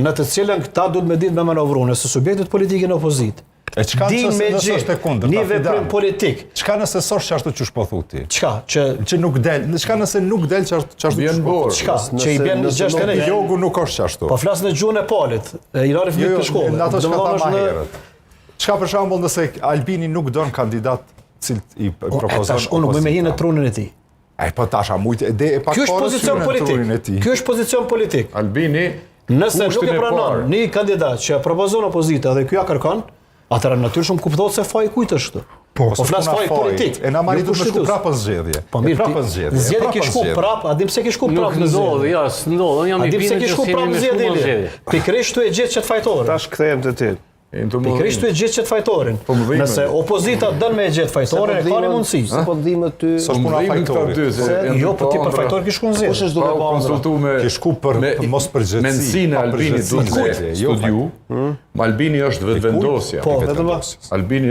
në të cilën këta duhet me ditë me manovru, nëse subjektet politike në opozit, din me gjithë një veprim politik. Çka nëse sosh që ashtu që shpo thuti? Çka? Që nuk del, çka nëse nuk del që ashtu që shpo thuti? Çka? Që i bjen në 69. Jogu nuk është që ashtu. Po flasë në gjuhën e palit, i rari fëmijët për shkollë. Në ato që ka tha ma herët. Çka për shembull nëse Albini nuk don kandidat cilët i propozon opozita? Unë më hinë në trunin e tij. Po tasha mujtë ide e pak Ky është pozicion politik. Ky është pozicion politik. Albini, nëse nuk e pranon një kandidat që propozon opozita dhe ky ja kërkon, atëra natyrisht kuptohet se faji kujt është këtu. Po flas faji politik. E na marritur me shku prapë zgjedhje. Po mirë, zgjedhje ke shku prapë, a dim se ke shku prapë në zgjedhje. Ja, s'ndodh, jam i bindur që si me shku në zgjedhje. Pikërisht tu e gjet çet fajtorin. Tash kthehem te ti. Pikërisht tu e gjet çet fajtorin. Nëse opozita don me gjet fajtorin, e ka një mundësi. Po ndihmë ty. S'është puna fajtorit. Jo, po ti për fajtor ke shku në zgjedhje. Kush është duke konsultu me ke shku për mos përgjegjësi. Mendsinë e Albinit duhet të studiu. Albini është vetëvendosja. Po, vetëm Albini